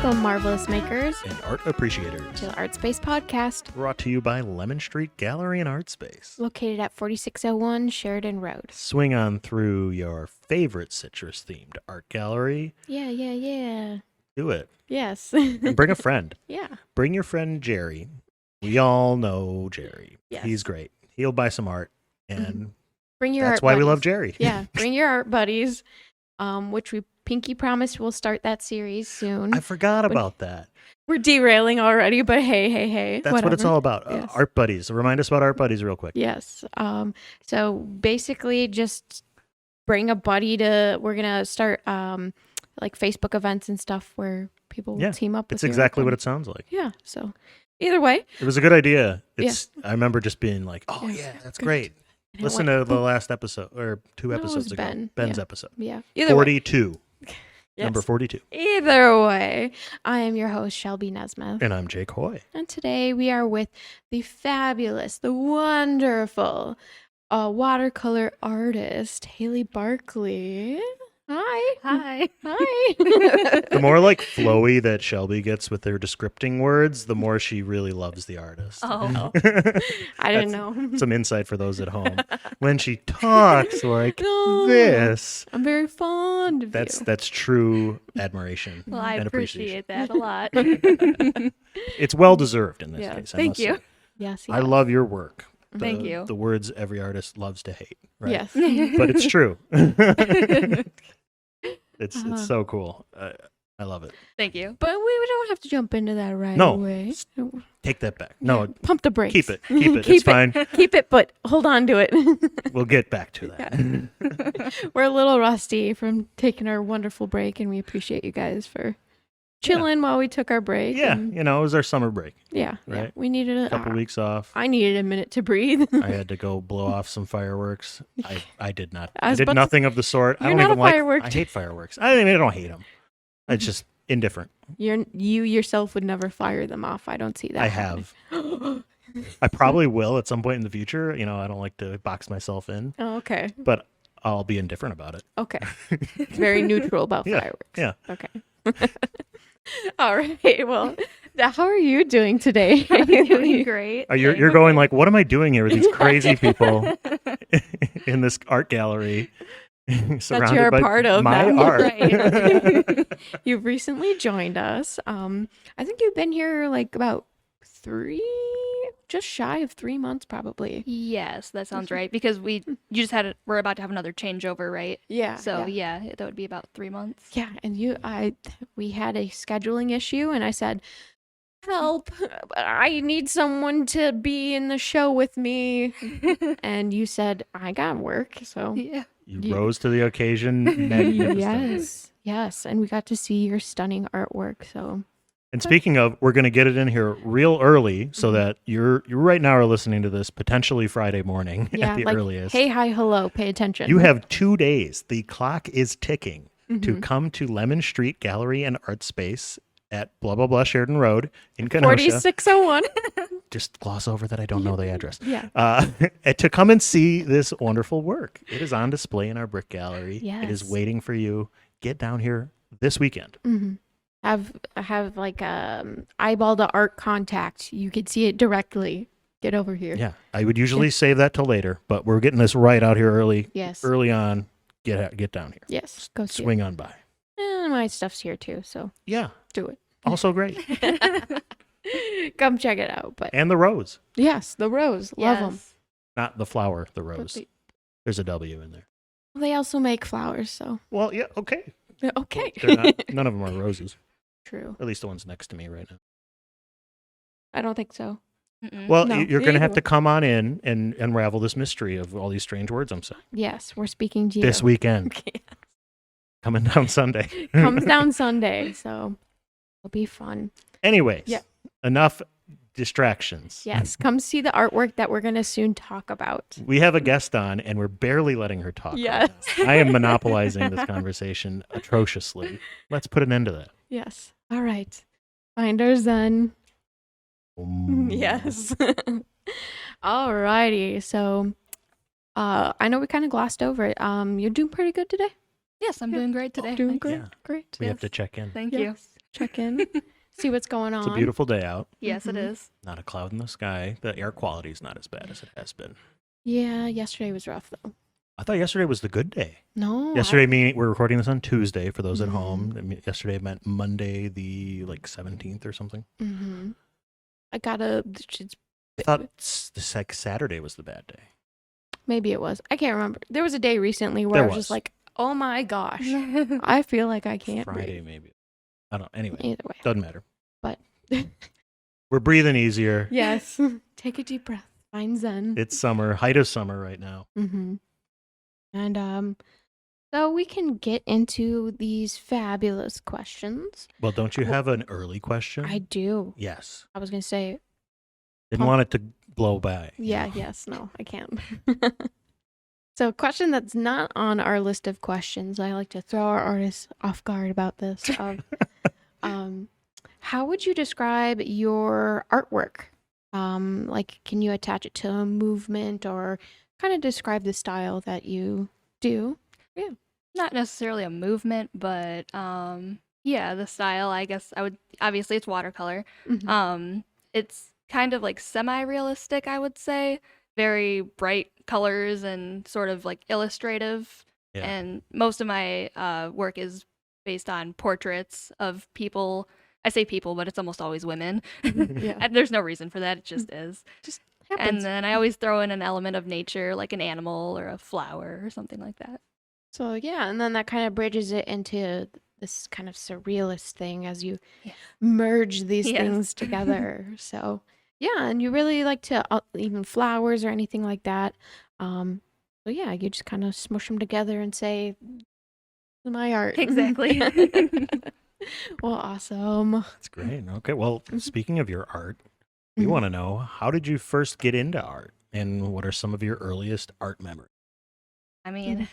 Welcome, marvelous makers, and art appreciators, to the ArtSpace podcast, brought to you by Lemon Street Gallery and ArtSpace, located at 4601 Sheridan Road. Swing on through your favorite citrus-themed art gallery. Yeah. Do it. Yes. And bring a friend. Yeah. Bring your friend Jerry. We all know Jerry. Yes. He's great. He'll buy some art, and Bring your that's art why buddies. we love Jerry. Yeah, bring your art buddies, which we pinky promised we'll start that series soon. I forgot about that. We're derailing already, but hey. That's whatever. what it's all about. Yes. Art buddies. Remind us about art buddies real quick. Yes. So basically just bring a buddy to, we're going to start like Facebook events and stuff where people will team up. It's exactly what it sounds like. Yeah. So either way. It was a good idea. I remember just being like, oh yeah, that's great. And Listen to the last episode or two episodes ago. Ben's episode. Yeah. Either 42. Yes. Number 42. Either way, I am your host, Shelby Nesmith. And I'm Jake Hoy. And today we are with the fabulous, the wonderful watercolor artist, Haley Barclay. Hi. The more like flowy that Shelby gets with her descripting words, the more she really loves the artist. Oh. I didn't know. Some insight for those at home. When she talks like this, I'm very fond of you. That's true admiration. Well, I and appreciate that a lot. It's well deserved in this case. I Thank must you. say. Yes. I love your work. Thank you. The words every artist loves to hate. Right? Yes. But it's true. It's so cool. I love it. Thank you. But we don't have to jump into that right No. away. Take that back. No, Pump the brakes. keep it. It's fine. Keep it, but hold on to it. We'll get back to that. We're a little rusty from taking our wonderful break, and we appreciate you guys for chilling while we took our break. Yeah, and it was our summer break. yeah. Right. We needed a Couple weeks off. I needed a minute to breathe. I had to go blow off some fireworks. I did not. I I was did about to nothing of the sort. I You're don't not even a like. firework I hate fireworks. I don't hate them. It's just indifferent. You yourself would never fire them off. I don't see that. I happening. have. I probably will at some point in the future. I don't like to box myself in, Oh, okay. but I'll be indifferent about it. Okay. Very neutral about Yeah, fireworks. yeah. Okay. All right. Well, how are you doing today? I'm doing great. You're going like, what am I doing here with these crazy people in this art gallery? That you're a by part of my now. art. Right. You've recently joined us. I think you've been here like about just shy of 3 months, probably. Yes, that sounds right. Because we're about to have another changeover, right? Yeah. So that would be about 3 months. Yeah, and we had a scheduling issue, and I said, "Help! I need someone to be in the show with me." And you said, "I got work," so Yeah. You rose to the occasion. Magnificently. yes, and we got to see your stunning artwork. So, And speaking of, we're going to get it in here real early so that you right now are listening to this potentially Friday morning yeah, at the like, earliest. hey, hi, hello, pay attention. You have 2 days. The clock is ticking to come to Lemon Street Gallery and ArtSpace at blah, blah, blah, Sheridan Road in Kenosha. 4601. Just gloss over that I don't know the address. Yeah. To come and see this wonderful work. It is on display in our brick gallery. Yes. It is waiting for you. Get down here this weekend. Mm-hmm. Have like eyeball to art contact. You could see it directly. Get over here. Yeah. I would usually save that till later, but we're getting this right out here early. Yes. Early on. Get down here. Yes. Go see Swing on by. it. My stuff's here too, so Yeah. do it. Also great. Come check it out. But And the rose. yes, the rose. Love them. Not the flower, the rose. There's a W in there. They also make flowers, so Well, yeah, okay. okay. They're not, none of them are roses. True. At least the one's next to me right now. I don't think so. Mm-mm. Well, No, you're going to have either to come on in and unravel this mystery of all these strange words I'm saying. Yes, we're speaking to you. This weekend. Coming down Sunday. Comes down Sunday, so it'll be fun. Anyways, Yeah. enough distractions. Yes, come see the artwork that we're going to soon talk about. We have a guest on, and we're barely letting her talk. Yes. Right now. I am monopolizing this conversation atrociously. Let's put an end to that. Yes. All right. Find our Zen. Mm. Yes. All righty. So, I know we kind of glossed over it. You're doing pretty good today. Yes, I'm doing great today. Doing Thanks. great. Yeah. Great. We have Yes. to check in. Thank Yes. you. check in, see what's going on. It's a beautiful day out. Yes, it Mhm. is. Not a cloud in the sky. The air quality is not as bad as it has been. Yeah, yesterday was rough though. I thought yesterday was the good day. No. Yesterday, meaning we're recording this on Tuesday for those at Mhm. home. Yesterday meant Monday, the 17th or something. I gotta. I thought this like Saturday was the bad day. Maybe it was. I can't remember. There was a day recently where There I was just was. like, oh my gosh, I feel like I can't Friday, breathe. maybe. I don't know. Anyway, Either way. doesn't matter. But We're breathing easier. yes, take a deep breath. Find Zen. It's summer, height of summer right now. And so we can get into these fabulous questions. Well, don't you have an early question? I do. Yes. I was gonna say, Didn't want it to blow by. you yeah, know? yes, no, I can't. So, a question that's not on our list of questions. I like to throw our artists off guard about this. How would you describe your artwork? Like, can you attach it to a movement or kind of describe the style that you do? Not necessarily a movement, but yeah, the style, I guess I would obviously it's watercolor. It's kind of like semi-realistic, I would say. Very bright colors and sort of like illustrative. Yeah. And most of my work is based on portraits of people. I say people, but it's almost always women. Yeah. And there's no reason for that. It just is. And Happens. then I always throw in an element of nature, like an animal or a flower or something like that. So yeah, and then that kind of bridges it into this kind of surrealist thing as you Yes. merge these Yes. things together. So yeah, and you really like to even flowers or anything like that. So yeah, you just kind of smush them together and say, "This is my art." Exactly. Well, awesome. That's great. Okay. Well, speaking of your art, we Mhm. want to know, how did you first get into art? And what are some of your earliest art memories? I mean,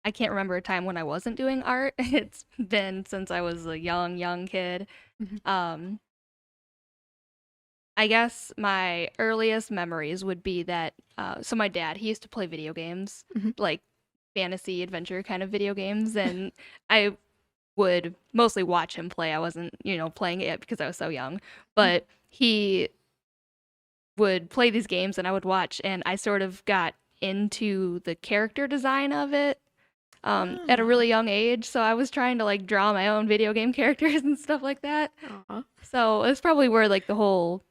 I can't remember a time when I wasn't doing art. It's been since I was a young kid. Mhm. I guess my earliest memories would be that so my dad, he used to play video games, Mhm. like fantasy adventure kind of video games, and I would mostly watch him play. I wasn't, playing it because I was so young, but he would play these games and I would watch, and I sort of got into the character design of it at a really young age. So I was trying to like draw my own video game characters and stuff like that. Aw. So it's probably where like the whole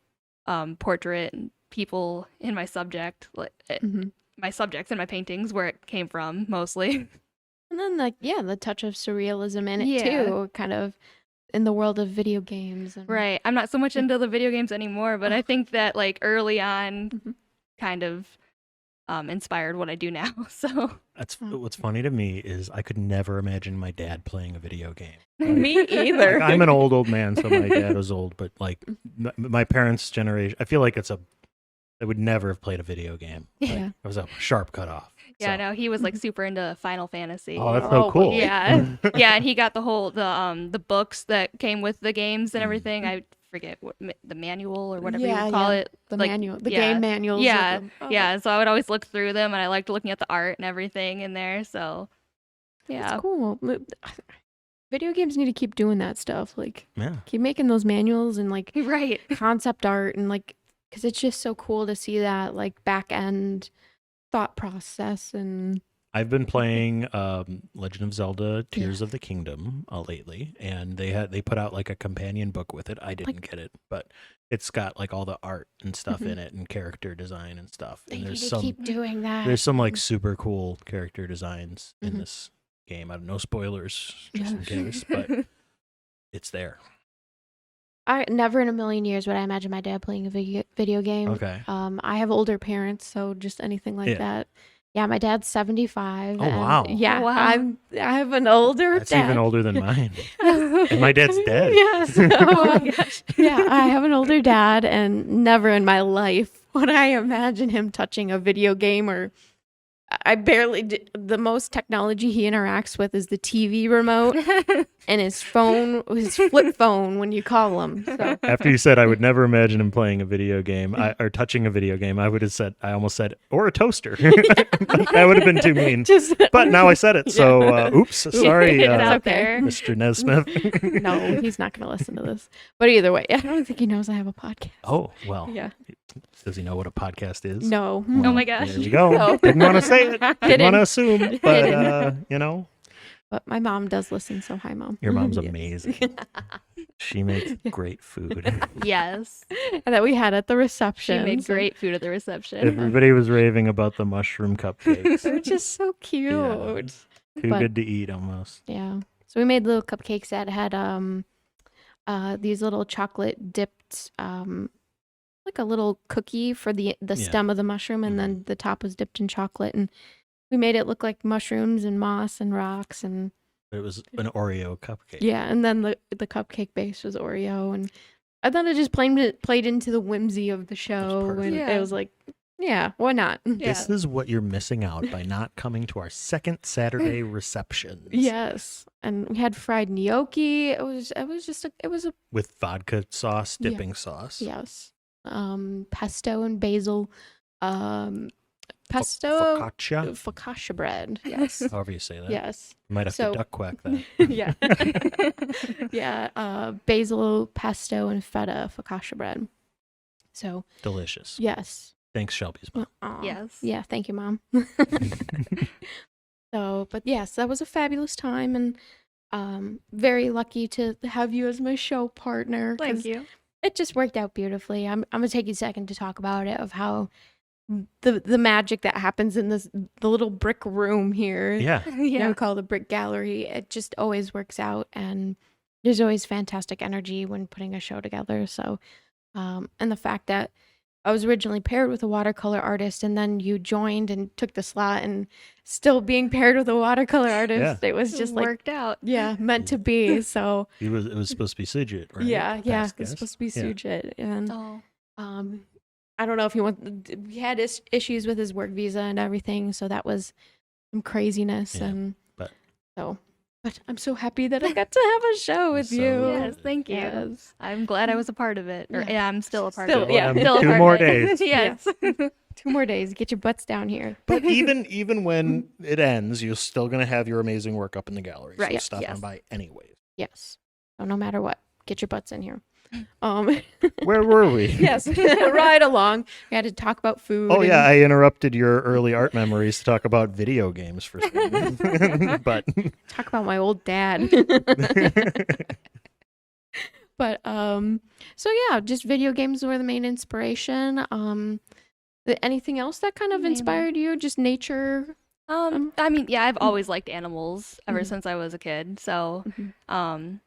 portrait and people in my subject, Mhm. my subjects in my paintings, where it came from mostly. And then like the touch of surrealism in it Yeah. too, kind of in the world of video games. And Right. I'm not so much into the video games anymore, but I Oh. think that like early on Mhm. kind of inspired what I do now. So That's Oh. what's funny to me is I could never imagine my dad playing a video game. Me either. Like, I'm an old man, so my dad was old, but like my parents' generation, I feel like they would never have played a video game. Like, Yeah. it was a sharp cutoff. yeah, So- no, he was like super into Final Fantasy. Oh, that's so Oh, cool. Yeah. Yeah, and he got the books that came with the games and everything. I forget what the manual or whatever Yeah, you call yeah. it. The like, manual, the yeah. game manuals. of Yeah, them. Oh, yeah. So I would always look through them, and I liked looking at the art and everything in there. So yeah, That's cool. Video games need to keep doing that stuff. Like, Yeah. keep making those manuals and like right. concept art and like, because it's just so cool to see that like back end thought process and I've been playing Legend of Zelda: Tears of the Kingdom lately, and they put out like a companion book with it. I didn't get it, but it's got like all the art and stuff in it and character design and stuff. they And need to keep doing that. there's some like super cool character designs in Mhm. this game. I don't know, spoilers just in Yes. case, but it's there. I never in a million years would I imagine my dad playing a video game. Okay. I have older parents, so just anything like Yeah. that. Yeah, my dad's 75. Oh, and wow. Yeah, Wow. I have an older That's dad. even older than mine. And my dad's dead. Yes. Oh my gosh. Yeah, I have an older dad, and never in my life would I imagine him touching a video game or I barely the most technology he interacts with is the TV remote and his phone, his flip phone when you call him. So. After you said I would never imagine him playing a video game or touching a video game, I would have said, I almost said, or a toaster. That would have been too mean. But now I said it, so oops, sorry, It's out there. Mr. Nesmith. No, he's not going to listen to this. But either way, I don't think he knows I have a podcast. Oh, well. Yeah. Does he know what a podcast is? No. Well, Oh my gosh. There you go. No. Didn't want to say it. Didn't Hidden. want to assume, but you know. But my mom does listen, so hi, Mom. Your mom's Yes. amazing. She makes great food. Yes. That we had at the She reception. made so- great food at the reception. Everybody was raving about the mushroom cupcakes. Which is so cute. Yeah. Too But- good to eat almost. Yeah. So we made little cupcakes that had these little chocolate dipped like a little cookie for the Yeah. stem of the mushroom, and then the top was dipped in chocolate, and we made it look like mushrooms and moss and rocks, and It was an Oreo cupcake. yeah, and then the cupcake base was Oreo, and I thought it just played into the whimsy of the show, and perfect. Yeah. it was like, yeah, why not? This is what you're missing out by not coming to our second Saturday receptions. Yes, and we had fried gnocchi. It was a With vodka sauce, Yeah. dipping sauce. yes, pesto and basil, pesto Focaccia. focaccia bread. Yes, However you say that. yes, Might have So- to duck quack that. yeah, yeah. Basil, pesto, and feta focaccia bread. So Delicious. yes, Thanks, Shelby's mom. Aw. Yes. Yeah, thank you, Mom. So, but yes, that was a fabulous time, and very lucky to have you as my show partner. 'cause Thank you. It just worked out beautifully. I'm gonna take a second to talk about it, of how the magic that happens in the little brick room here. Yeah. You know, Yeah. called the brick gallery. It just always works out, and there's always fantastic energy when putting a show together. So, and the fact that I was originally paired with a watercolor artist, and then you joined and took the slot, and still being paired with a watercolor artist, it was just like, worked out. yeah, meant to be. So It was supposed to be Sujit, right? yeah, Past it was guest? supposed to be Yeah. Sujit, and Oh. I don't know if we had issues with his work visa and everything, so that was some craziness, Yeah, and but- but I'm so happy that I got to have a show with So you. Yes, thank you. Yes. I'm glad I was a part of it. Or, Yeah. yeah, I'm still a part Still, of it. yeah. Still a Two part more of it. days. Yes. 2 more days, get your butts down here. But even when it ends, you're still gonna have your amazing work up in the gallery. Right, So stop yes. on by anyways. Yes. So no matter what, get your butts in here. Where were we? Yes, right along. We had to talk about food. Oh yeah, and I interrupted your early art memories to talk about video games for some reason. But talk about my old dad. But so yeah, just video games were the main inspiration. Anything else that kind of Maybe. inspired you? Just nature. I mean, yeah, I've always liked animals ever Mhm. since I was a kid. So, Mhm.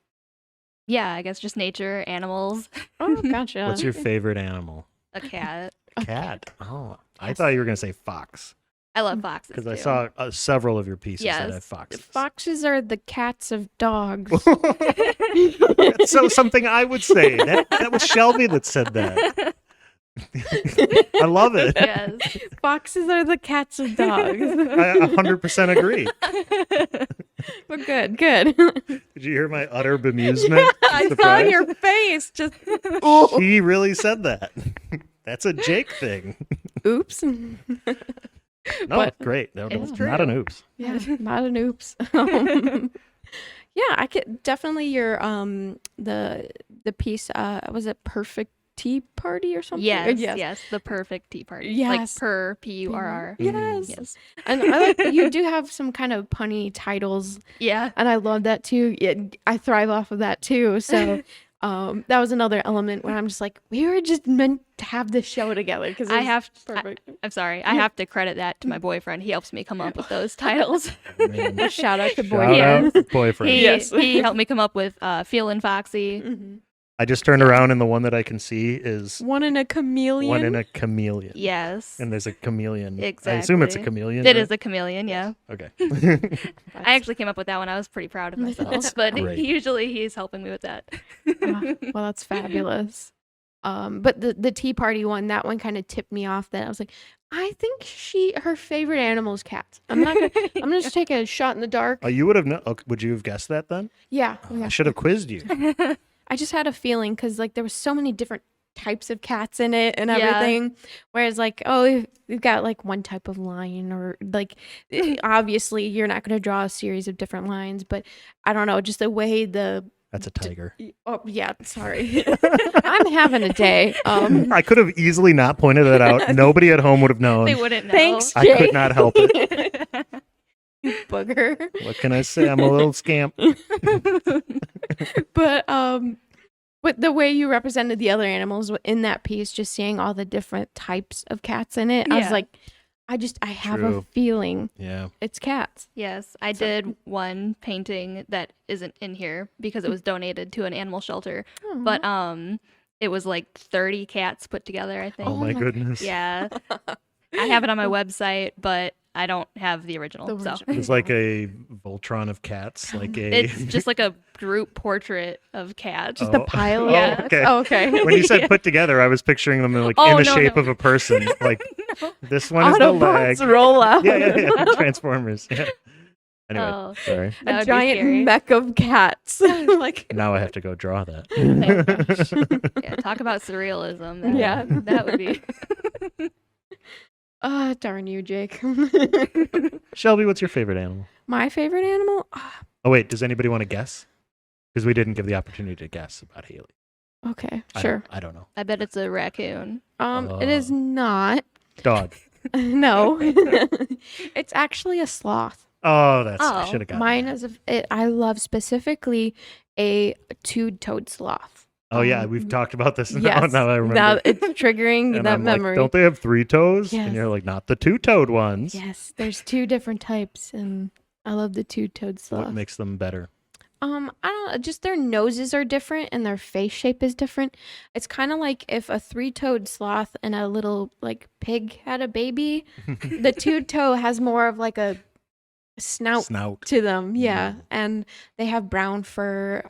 yeah, I guess just nature, animals, Oh, gotcha. what's your favorite animal? a cat. Cat. Oh, I Yes. thought you were gonna say fox I love foxes because I too. saw several of your pieces that Yes. have foxes. Foxes are the cats of dogs. That's so something I would say. That was Shelby that said that. I love it. Yes. Foxes are the cats of dogs. I 100% agree. But good, good. Did you hear my utter bemusement? I saw Surprise? your face. Just He really said that. That's a Jake thing. oops. No, But great. No, it's not an true. oops. Yeah, not an oops. Yeah, I could definitely your the piece was it Perfect Tea Party or something? Yes, yes. yes, the perfect tea party. Yes. Like per PURR. Yes. Yes. And I like you do have some kind of punny titles, Yeah. and I love that too. Yeah, I thrive off of that too. So that was another element where I'm just like, we were just meant to have this show together because perfect. I'm sorry. I have to credit that to my boyfriend. He helps me come up with those titles. Man. Shout out to Shout boy. out boyfriend. He, Yes. he helped me come up with Feelin' Foxy. Mhm. I just turned around and the one that I can see is One in a chameleon. one in a chameleon. Yes. And there's a chameleon. I assume it's a Exactly. It chameleon. right? is a chameleon, yeah. Okay. I actually came up with that one. I was pretty proud of myself. But Great. usually he's helping me with that. Well, that's fabulous. But the tea party one, that one kind of tipped me off. That I was like, I think her favorite animal is cats. I'm gonna just take a shot in the dark. Oh, you would have would you have guessed that then? Yeah, I should have quizzed you. I just had a feeling because like there was so many different types of cats in it and Yeah. everything. Whereas like, oh, you've got like one type of lion, or like obviously you're not going to draw a series of different lions, but I don't know, just the way That's a tiger. oh yeah, sorry. I'm having a day. I could have easily not pointed that out. Nobody at home would have known. They wouldn't know. Thanks, I could Jake. not help it. Booger. What can I say? I'm a little scamp. But the way you represented the other animals in that piece, just seeing all the different types of cats in it, I was Yeah. like, I have a True. feeling Yeah. it's cats. Yes, I did one painting that isn't in here because it was donated to an animal shelter. But it was like 30 cats put together, I think. Oh my goodness. Yeah. I have it on my website, but I don't have the original. The So original. It's like a Voltron of cats, like a. it's just like a group portrait of cats. Just a Oh. pile. Yeah. Of Okay. Oh, okay. When you said put together, I was picturing them like Oh, in the no, shape no. of a person. Like this one is the leg. Autobots roll out. Yeah. Transformers. Yeah. Anyway, Oh, sorry. that A would be giant scary. mech of cats. Like, Now I have to go draw that. Yeah, talk about surrealism. That, Yeah. that would be. darn you, Jake. Shelby, what's your favorite animal? My favorite animal? Oh wait, does anybody want to guess? Because we didn't give the opportunity to guess about Haley. Okay, I sure. I don't know. I bet it's a raccoon. It is Oh. not. Dog. No. It's actually a sloth. Oh, I Oh, should have got Mine is I love specifically a two-toed sloth. Oh yeah, we've talked about this. Yes. Now I remember. Now it's triggering and that I'm like, memory. don't they have 3 toes? Yes. And you're like, not the 2-toed ones. Yes, there's 2 different types, and I love the two-toed sloth. What makes them better? I don't know, just their noses are different and their face shape is different. It's kind of like if a 3-toed sloth and a little like pig had a baby. The two-toe has more of like a snout to them, yeah, and they have brown fur,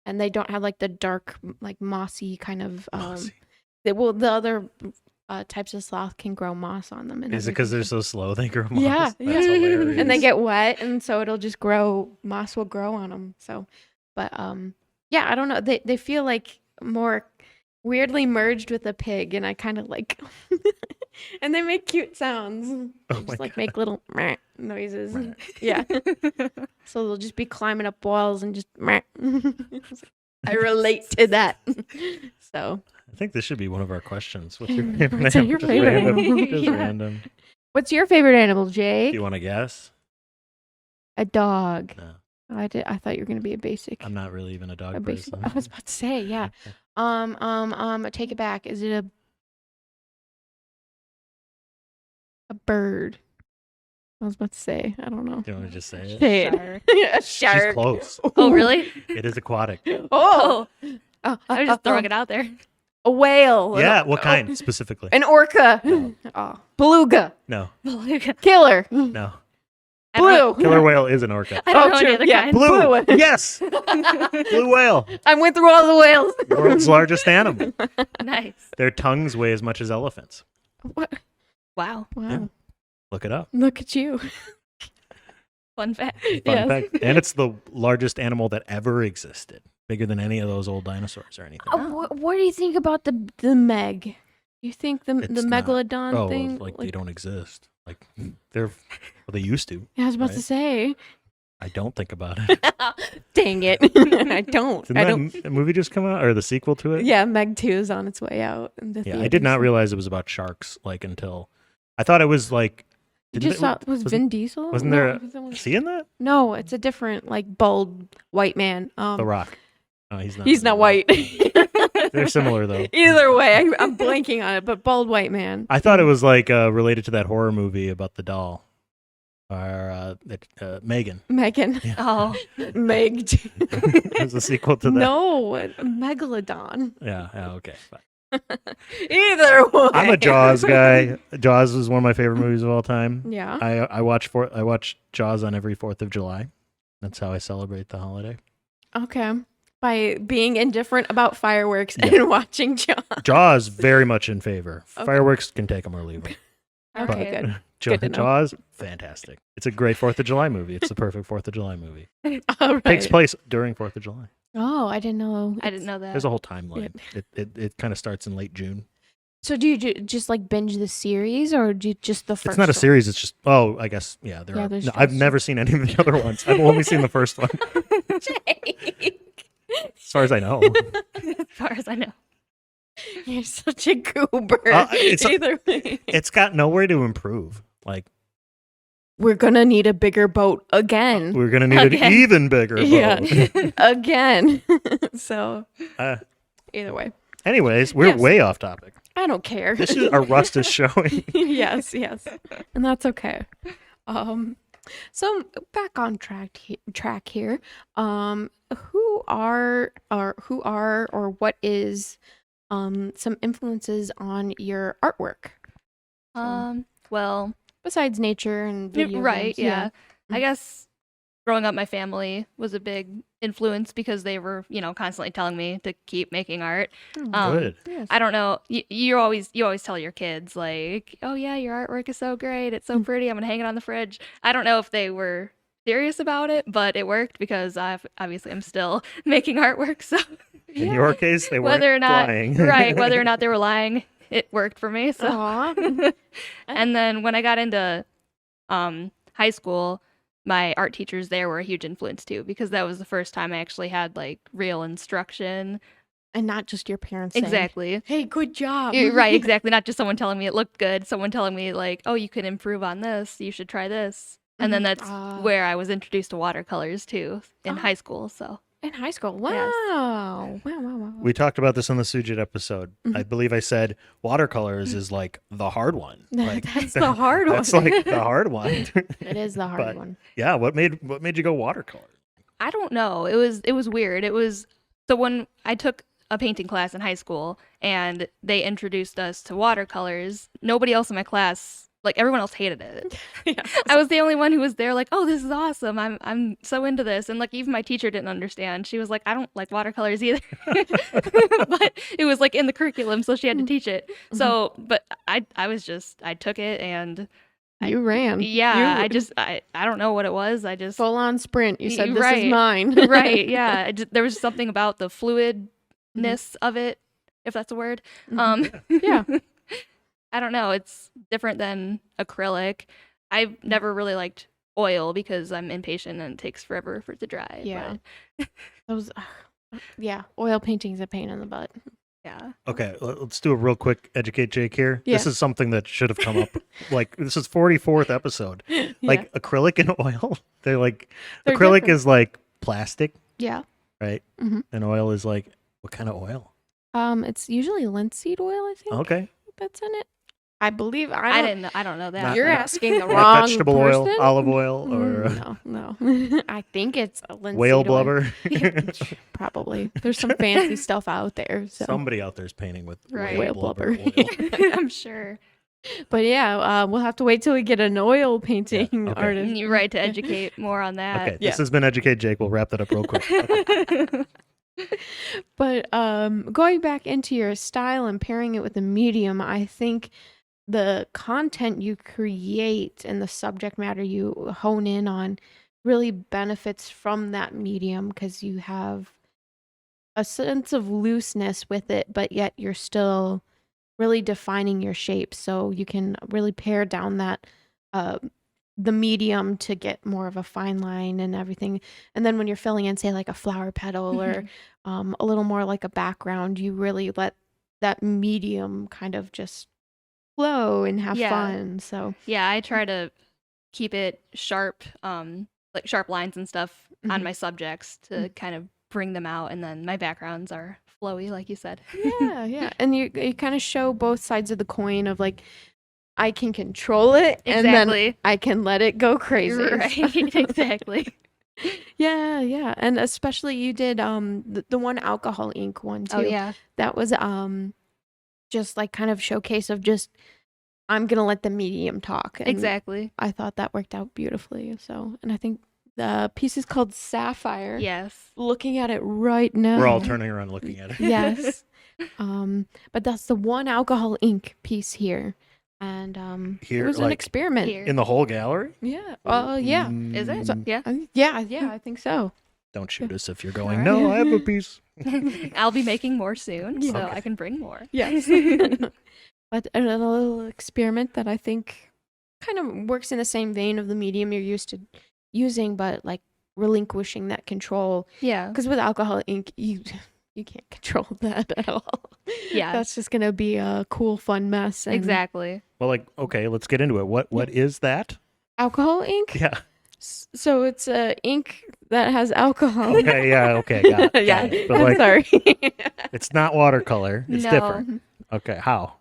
and they don't have like the dark, like mossy kind of. Mossy. The other types of sloth can grow moss on them. And Is it because they're so slow they grow moss? Yeah, That's yeah. hilarious. and they get wet, and so it'll just grow. Moss will grow on them. So, but yeah, I don't know. They feel like more weirdly merged with a pig, and I kind of like. And they make cute sounds. They Oh my just like God. make little meh noises. Meh. Yeah. So they'll just be climbing up walls and just. Meh. I relate to that. So. I think this should be one of our questions. What's your favorite What's animal? your Just favorite random. animal? Just Yeah. random. What's your favorite animal, Do Jake? you want to guess? A dog. No, I thought you were gonna be a basic. I'm not really even a dog A basic. person. I was about to say, yeah. Take it back. Is it a bird? I was about to say. I don't know. Do you want to just say it? Say Shark. it. A She's shark. close. Oh, really? It is aquatic. Oh. I was just throwing it out there. A whale. Yeah, what kind specifically? An orca. No. Oh. Beluga. No, Killer. no. I don't Blue. Killer whale is an orca. I don't know true. any other Yeah. kind. Blue. Blue. Yes. Blue whale. I went through all the whales. World's largest animal. Nice. Their tongues weigh as much as elephants. What? Wow. Wow. Yeah. Look it up. Look at you. Fun fact. Fun Yes. fact. And it's the largest animal that ever existed. Bigger than any of those old dinosaurs or anything. What do you think about the Meg? You think the It's not- megalodon Oh, thing? like they don't exist. Like they used to. Yeah, I was about to right? say. I don't think about it. Dang it. I don't. Didn't I that don't. movie just come out or the sequel to it? Yeah, Meg 2 is on its way out. In the Yeah, I did not theaters. realize it was about sharks. Like until I thought it was like. You didn't just it- saw was wasn't- Vin Diesel? wasn't No, there it was someone- Seeing that? No, it's a different like bald white man. The Rock. Oh, he's not. He's not white. They're similar though. Either way, I'm blanking on it, but bald white man. I thought it was like related to that horror movie about the doll, or Megan. Megan. Oh, Meg. It was a sequel to that. No, Megalodon. Yeah. Okay. Fine. Either way. I'm a Jaws guy. Jaws is one of my favorite movies of all time. Yeah. I watch Jaws on every 4th of July. That's how I celebrate the holiday. Okay. by being indifferent about fireworks and watching Jaws. Jaws very much in favor. Okay. Fireworks can take them or leave them. Okay, Alright. good. Good to know. Jaws, fantastic. It's a great 4th of July movie. It's the perfect 4th of July movie. All right. Takes place during 4th of July. Oh, I didn't know. I didn't know that. There's a whole timeline. It kind of starts in late June. So do you just like binge the series, or do you just the first? It's not a one? series. It's just I guess there Yeah, are. there's No, I've just- never seen any of the other ones. I've only seen the first one, Jake, as far as I know. As far as I know. you're such a goober. It's Either way, It's got nowhere to improve. Like we're gonna need a bigger boat again. we're gonna need Again. an even bigger boat. Yeah, again. So Uh, either way, anyways, we're Yes. way off topic. I don't care. This is our rust is showing. yes, and that's okay. So back on track here. Who are or what is some influences on your artwork Well, besides nature and video right, games? yeah. Mm. I guess growing up, my family was a big influence because they were, constantly telling me to keep making art. Good. Yes. I don't know. You always tell your kids like, "Oh yeah, your artwork is so great. It's so pretty. I'm gonna hang it on the fridge." I don't know if they were serious about it, but it worked because obviously I'm still making artwork. So In your case, they weren't whether or not lying. right, whether or not they were lying, it worked for me. So Aw. and then when I got into high school, my art teachers there were a huge influence too, because that was the first time I actually had like real instruction. And not just your parents saying, Exactly. "Hey, good job." Right, exactly. Not just someone telling me it looked good, someone telling me like, "Oh, you could improve on this. You should try this." And then Mhm. that's Ah. where I was introduced to watercolors too in Oh. high school. So In high school. Wow. Yes. Wow. We talked about this on the Sujit episode. Mhm. I believe I said watercolors is like the hard one. Like, That's the hard one. That's like the hard one. It is the hard But- one. Yeah. What made you go watercolor? I don't know. It was weird. It was so when I took a painting class in high school and they introduced us to watercolors, nobody else in my class, like everyone else hated it. Yeah. I was the only one who was there like, "Oh, this is awesome. I'm so into this." And like even my teacher didn't understand. She was like, "I don't like watercolors either." But it was like in the curriculum, so she had to teach it. So, but I took it and You ran. yeah, You I don't know what it was. I just full on sprint. You said, "This Right. is mine." right, yeah. There was something about the fluidness of it, if that's a word. Yeah. I don't know. It's different than acrylic. I've never really liked oil because I'm impatient and it takes forever for it to dry. Yeah. but Those. Yeah. Oil painting's a pain in the butt. yeah. Okay, let's do a real quick educate Jake here. Yeah. This is something that should have come up. Like this is 44th episode. Like acrylic and oil. They're like They're acrylic different. is like plastic, Yeah. right? Mhm. And oil is like what kind of oil? It's usually linseed oil. I think Okay, that's in it. I believe. I don't- don't know that. Not- You're not- asking the like wrong vegetable person. oil, olive oil, or No. I think it's a linseed whale oil. blubber. Probably. There's some fancy stuff out there. So. Somebody out there's painting with Right. Whale blubber. oil. I'm sure. But yeah, we'll have to wait till we get an oil painting okay. artist. You're right to educate more on that. Okay, Yeah. this has been Educate Jake. We'll wrap that up real quick. Okay. But going back into your style and pairing it with the medium, I think the content you create and the subject matter you hone in on really benefits from that medium because you have a sense of looseness with it, but yet you're still really defining your shape. So you can really pare down that the medium to get more of a fine line and everything. And then when you're filling in, say, like a flower petal or a little more like a background, you really let that medium kind of just flow and have Yeah. fun. So Yeah, I try to keep it sharp, like sharp lines and stuff on Mhm. my subjects to kind of bring them out, and then my backgrounds are flowy, like you said. yeah. And you kind of show both sides of the coin of like, I can control it and then Exactly. I can let it go crazy. Right. Exactly. Yeah. And especially you did the one alcohol ink one too. Oh yeah. That was just like kind of showcase of just I'm gonna let the medium talk. And Exactly. I thought that worked out beautifully. So, and I think The piece is called Sapphire. Yes. Looking at it right now. We're all turning around looking at it. Yes. But that's the one alcohol ink piece here. And Here, it was an like, experiment. Here. In the whole gallery? Yeah. Yeah. Is it? Mm, Yeah. Yeah, I think so. Don't shoot us if you're going, Alright. no, I have a piece. I'll be making more soon, Yeah. so Okay. I can bring more. Yes. But a little experiment that I think kind of works in the same vein of the medium you're used to using, but like relinquishing that control. Yeah. Because with alcohol ink, you can't control that at all. Yeah. That's just gonna be a cool, fun mess. And Exactly. Well, like, okay, let's get into it. What is that? Alcohol ink. Yeah. So it's ink that has alcohol. Okay, yeah, okay, got it. Yeah. got it. But I'm like, sorry. it's not watercolor. It's No. different. Okay, how?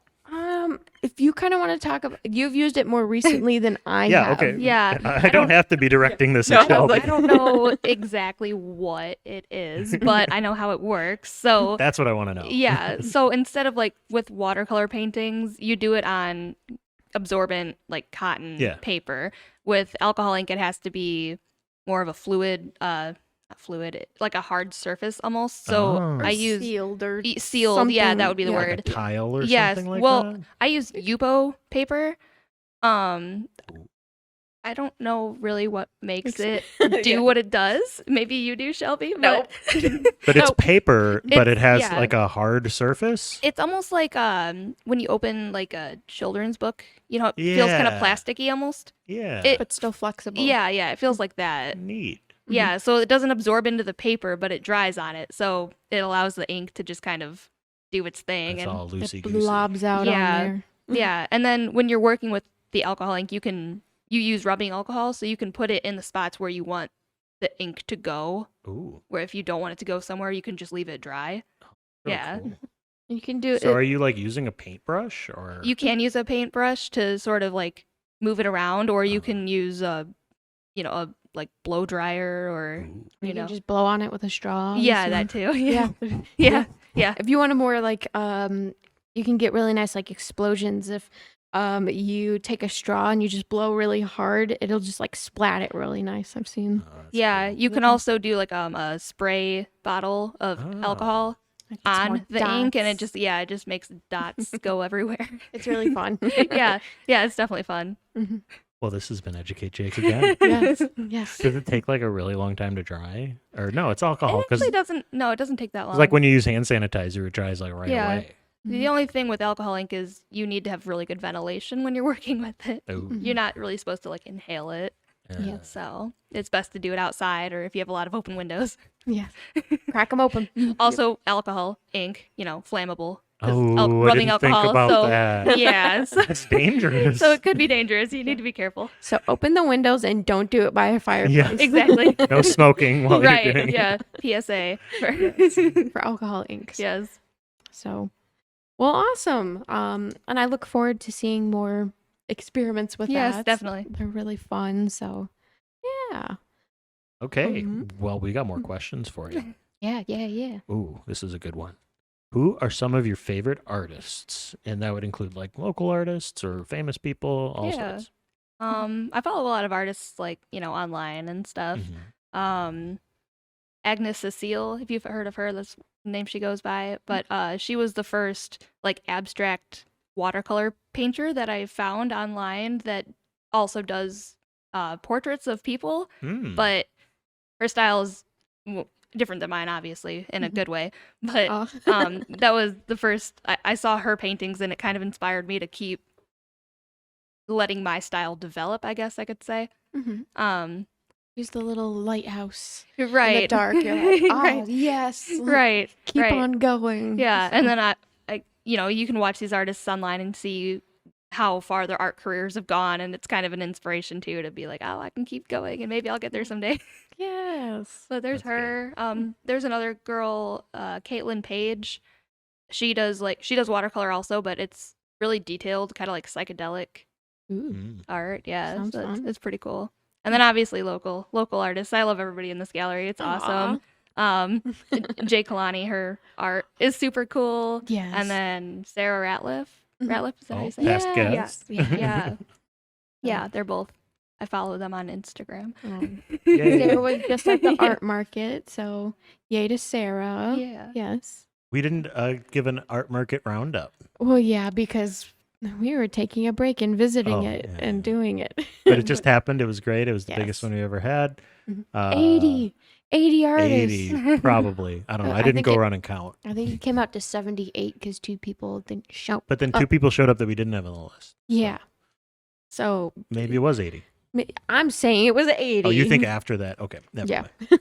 If you kind of want to talk about, you've used it more recently than I Yeah, have. okay. Yeah. I don't have to be directing this No, at Shelby. I don't know exactly what it is, but I know how it works. So That's what I want to know. yeah. So instead of like with watercolor paintings, you do it on absorbent like cotton Yeah. paper. With alcohol ink, it has to be more of a fluid, not fluid, like a hard surface almost. So Oh. I use sealed or sealed. Yeah, that would be the something, yeah. word. Like a tile or Yes, something like well, that? I use Yupo paper. Ooh. I don't know really what makes Makes- it do Yeah. what it does. Maybe you do, Shelby. Nope. But it's Nope. paper, but it It's- has yeah. like a hard surface? It's almost like when you open like a children's book, you know, it feels kind of Yeah. plasticky almost. Yeah. It- but still flexible. Yeah, it feels like that. Neat. Yeah, so it doesn't absorb into the paper, but it dries on it, so it allows the ink to just kind of do its thing. It's And all loosey It goosey. blobs out Yeah. on there. yeah, and then when you're working with the alcohol ink, you use rubbing alcohol, so you can put it in the spots where you want the ink to go. Ooh. Where if you don't want it to go somewhere, you can just leave it dry. really Yeah. cool. You can do So it. are you like using a paintbrush or? You can use a paintbrush to sort of like move it around, or you Uh-huh. can use a like blow dryer, or Ooh. You you can know, just blow on it with a straw. yeah, so- that too. Yeah. Yeah, yeah. If you want a more like you can get really nice like explosions if you take a straw and you just blow really hard, it'll just like splat it really nice. I've seen. Oh, that's Yeah, cool. you can Mhm. also do like a spray bottle of Oh. alcohol Like, it's more on the ink, and it dots. just makes dots go everywhere. It's really fun. yeah, it's definitely fun. Mhm. Well, this has been Educate Jake again. Yes. Yes. Does it take like a really long time to dry? Or no, it's It alcohol because actually doesn't. No, it doesn't take that long. like when you use hand sanitizer, it dries like right Yeah. away. The only thing with alcohol ink is you need to have really good ventilation when you're working with it. Ooh. You're not really supposed to like inhale it, Yeah. so it's best to do it outside or if you have a lot of open windows. Yes. Crack them open. Also, alcohol, ink, flammable. 'cause Oh, I rubbing didn't alcohol. think about so that. yeah, so, That's dangerous. so it could be dangerous. You need to be careful. So open the windows and don't do it by a fireplace. Yeah. Exactly. No smoking while right. you're doing it. Yeah. PSA. For alcohol inks. yes. So, well, awesome. And I look forward to seeing more experiments with Yes, that. definitely. They're really fun. So, yeah. Okay. Mhm. Well, we got more questions for you. Yeah. Ooh, this is a good one. Who are some of your favorite artists? And that would include like local artists or famous people, all Yeah. sorts. I follow a lot of artists like, online and stuff. Mhm. Agnes Cecile, if you've heard of her, that's the name she goes by. But she was the first like abstract watercolor painter that I found online that also does portraits of people. Hmm. But her style is different than mine, obviously, in a Mhm. good way. But Oh. that was the first I saw her paintings, and it kind of inspired me to keep letting my style develop, I guess I could say. Mhm. Um, Use the little lighthouse in the right. dark. You're like, oh, Right. yes. Right. Keep right. on going. Yeah, and then I you can watch these artists online and see how far their art careers have gone, and it's kind of an inspiration too to be like, oh, I can keep going, and maybe I'll get there someday. Yes. So there's That's good. her. There's another girl, Caitlin Page. She does watercolor also, but it's really detailed, kind of like psychedelic Ooh. Mm. art. Yeah, Sounds so fun. it's pretty cool. And then obviously local artists. I love everybody in this gallery. It's awesome. Jay Kalani, her art is super cool. Yes. And then Sarah Ratliff. Mhm. Ratliff, is that how Oh, you say it? past Yeah, guest. yeah. Yeah. Yeah, they're both I follow them on Instagram. Yay. Sarah was just at the art market, so yay to Sarah. Yeah. Yes. We didn't give an art market roundup, Well, yeah, because we were taking a break and visiting Oh, it yeah, and yeah. doing it. but it just happened. It was great. It was the Yes. biggest one we ever had. 80 artists. 80, probably. I don't know. I I didn't think go it- around and count. I think it came out to 78 because 2 people didn't show. But then 2 people showed up that we didn't have on the list. Yeah. So Maybe it was 80. I'm saying it was 80. Oh, you think after that? Okay, never Yeah. mind.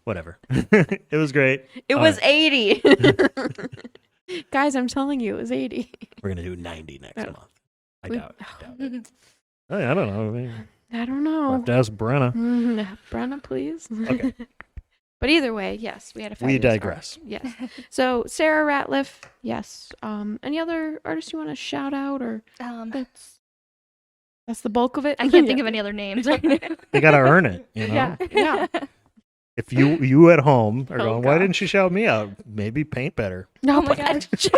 Whatever. It was great. It All was right. 80. Guys, I'm telling you, it was 80. We're gonna do 90 next Oh. month. I We- doubt it. I don't know. I mean, I don't we'll know. have to ask Brenna. Brenna, please. Okay. But either way, yes, we had a We fabulous digress. art. Yes. So Sarah Ratliff, yes. Any other artists you want to shout out, or that's the bulk of it? I can't think of any other names right now. They gotta earn it, you know. Yeah, yeah. If you at home are Oh, going, why God. didn't she shout me out? Maybe paint better. No, Oh my but gosh.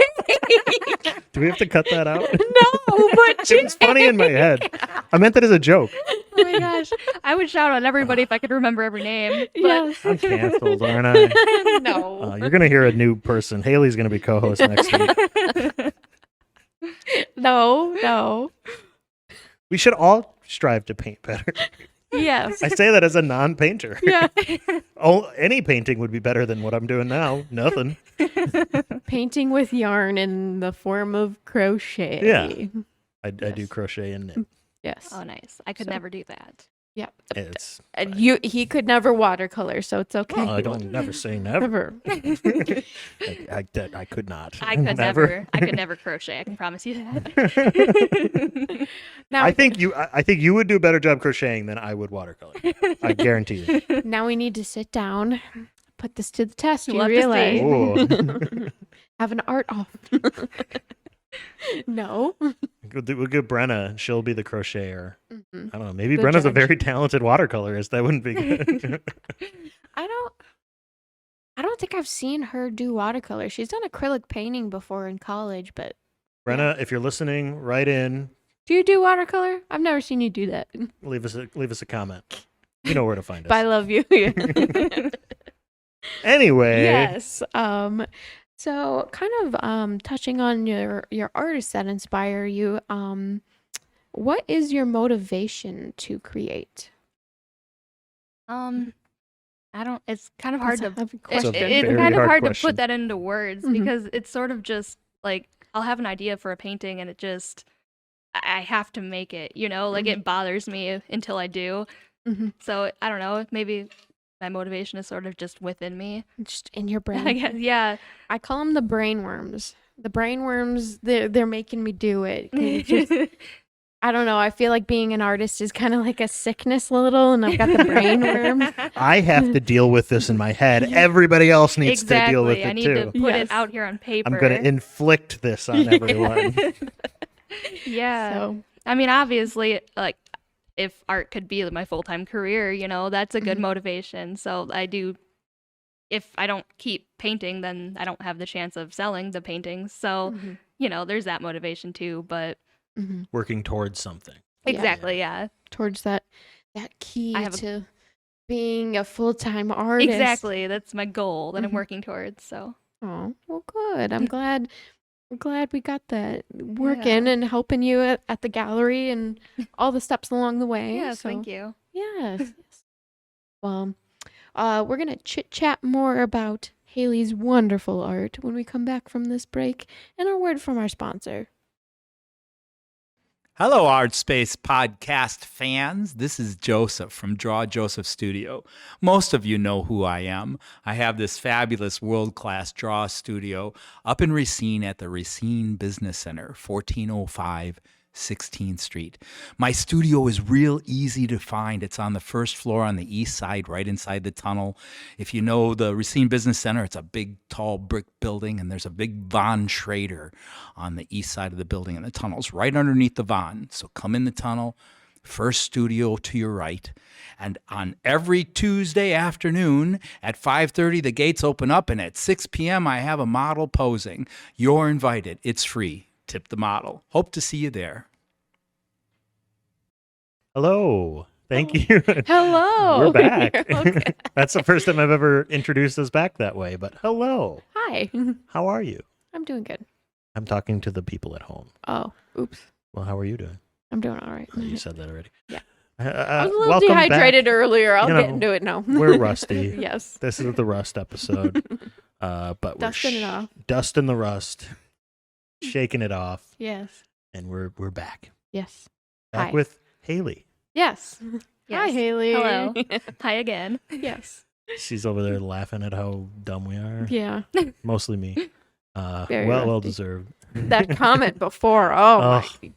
Do we have to cut that out? no, but It was funny in my head. I meant that as a joke. Oh my gosh. I would shout out everybody if I could remember every name. But Yes. I'm canceled, aren't I? No. You're gonna hear a new person. Haley's gonna be co-host next week. No. We should all strive to paint better. Yes. I say that as a non-painter. Yeah. Any painting would be better than what I'm doing now. Nothing. Painting with yarn in the form of crochet. Yeah. I do Yes. crochet and knit. Yes. Oh, nice. I could So- never do that. Yeah. It's And he could never watercolor, so it's okay. I don't never say never. Never. I could not. I could never. I could never crochet. I can promise you that. Now, I think you would do a better job crocheting than I would watercolor. I guarantee you. now we need to sit down, put this to the test. You We'll have to realize? see. Ooh. Have an art off. No. We'll give Brenna. She'll be the crocheter. Mhm. I don't know. Maybe The Brenna's a judge. very talented watercolorist. That wouldn't be good. I don't think I've seen her do watercolor. She's done acrylic painting before in college, but Brenna, if you're listening, write in. do you do watercolor? I've never seen you do that. Leave us a comment. You know where to find us. But I love you. Anyway. Yes. So kind of touching on your artists that inspire you, what is your motivation to create? I don't. It's kind of hard to. That's a heavy It's a question. It's very kind of hard hard to question. put that into words Mhm. because it's sort of just like I'll have an idea for a painting and I have to make it. Like it bothers me until I do. Mhm. So I don't know. Maybe my motivation is sort of just within me. Just in your I brain. guess. Yeah. I call them the brain worms. The brain worms, they're making me do it. 'Cause it's just, I don't know. I feel like being an artist is kind of like a sickness a little, and I've got the brain worms. I have to deal with this in my head. Everybody else needs Exactly. to deal with I it need too. to put Yes. it out here on paper. I'm going to inflict this on everyone. Yeah. So, I mean, obviously, like, if art could be my full-time career, that's a good Mhm. motivation. So I do, if I don't keep painting, then I don't have the chance of selling the paintings. So, mhm, there's that motivation too. But mhm. Working towards something. Yeah. exactly, yeah. Towards that key I have a- to being a full-time artist. Exactly. That's my goal that I'm Mhm. working towards. So, Oh, well, good. I'm glad we got that working and helping you at the gallery and all the steps along the way. yes, so, thank you. Yes. Yes. Well, we're gonna chit chat more about Haley's wonderful art when we come back from this break, and a word from our sponsor. Hello, ArtSpace podcast fans. This is Joseph from Draw Joseph Studio. Most of you know who I am. I have this fabulous world-class draw studio up in Racine at the Racine Business Center, 1405 16th Street. My studio is real easy to find. It's on the first floor on the east side, right inside the tunnel. If you know the Racine Business Center, it's a big, tall brick building, and there's a big Von Schrader on the east side of the building, and the tunnel's right underneath the Von. So come in the tunnel, first studio to your right. And on every Tuesday afternoon at 5:30, the gates open up, and at 6 p.m., I have a model posing. You're invited. It's free. Tip the model. Hope to see you there. Hello. Thank you. Hello. We're back. Okay. That's the first time I've ever introduced us back that way. But hello. Hi. How are you? I'm doing good. I'm talking to the people at home. Oh, oops. Well, how are you doing? I'm doing all right. Oh, you said that already. Yeah. I was a little welcome dehydrated back. earlier. I'll You get know, into it now. We're rusty. Yes. This is the rust episode. But Dusting it we're off. dusting the rust, shaking it off, Yes. and we're back. Yes. Back Hi. with Haley. Yes. Hi, Yes. Haley. Hello. Hi again. Yes. She's over there laughing at how dumb we are. Yeah. Mostly me. Very well rusty. deserved. That comment before. Oh, Ugh. my.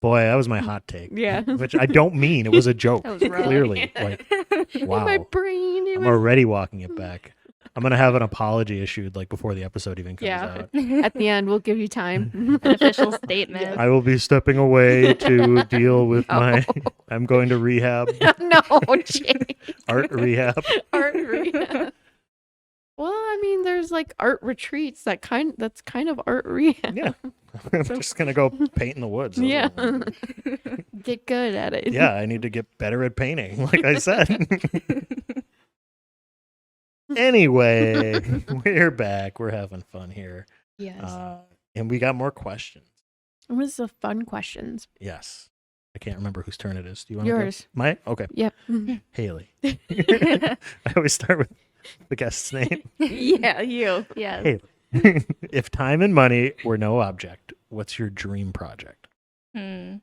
Boy, that was my hot take. Yeah. Which I don't mean. It was a joke. That was rough. Clearly. Like, In wow. my brain. It I'm was... already walking it back. I'm going to have an apology issued like before the episode even comes Yeah. out. At the end, we'll give you time. An official statement. I will be stepping away to deal with Oh. my. I'm going to rehab, No, Jake. art rehab. Art rehab. Well, I mean, there's like art retreats that's kind of art rehab. Yeah. I'm just going to go paint in the woods. That's Yeah. what I'm gonna do. Get good at it. Yeah, I need to get better at painting, like I said. Anyway, we're back. We're having fun here. Yes. And we got more questions. It was the fun questions. Yes. I can't remember whose turn it is. Do you want Yours. My? Okay. Yep. Haley. I always start with the guest's name. Yeah, you. Yes. Haley. If time and money were no object, what's your dream project? I'd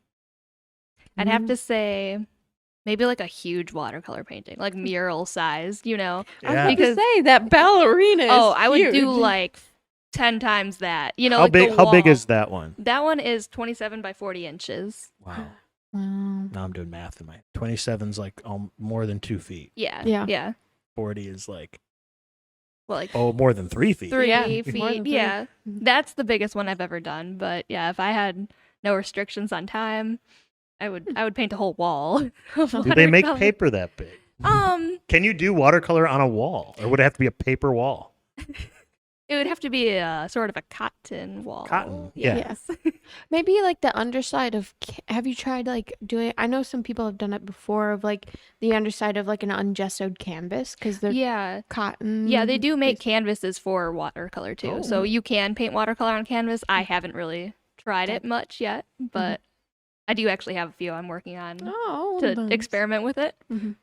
have to say maybe like a huge watercolor painting, like mural sized, you know? I was Yeah. about to Because- say that ballerina is Oh, I would do huge. like 10 times that. You know, How like the big? How big wall. is that one? That one is 27 by 40 inches. Wow. Wow. Now I'm doing math in my 27's like more than 2 feet. Yeah. Yeah. Yeah. 40 is like Well, like more than 3 feet. 3 Yeah, feet. more than three. Yeah. Mhm. That's the biggest one I've ever done. But yeah, if I had no restrictions on time, I would paint a whole wall. of Do they make watercolor. paper that big? Can you do watercolor on a wall, or would it have to be a paper wall? It would have to be a sort of a cotton wall. Cotton, yeah. Yes. Maybe like the underside of. Have you tried like doing? I know some people have done it before of like the underside of like an ungessoed canvas because they're Yeah. cotton. Yeah, they do make canvases for watercolor too. Oh. So you can paint watercolor on canvas. I haven't really tried it much yet, but I do actually have a few I'm working on Oh, to nice. experiment with it. Mhm.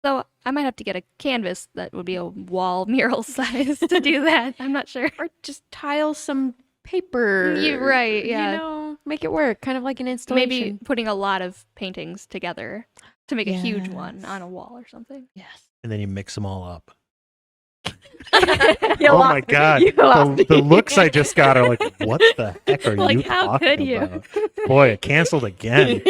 So I might have to get a canvas that would be a wall mural size to do that. I'm not sure. Or just tile some paper. You're right, yeah. You know, make it work. Kind of like an installation. Maybe putting a lot of paintings together to make a huge one Yes. on a wall or something. Yes. And then you mix them all up. You Oh lost- my god! you lost The me. looks I just got are like, what the heck are Like, you how talking could you? about? Boy, it canceled again.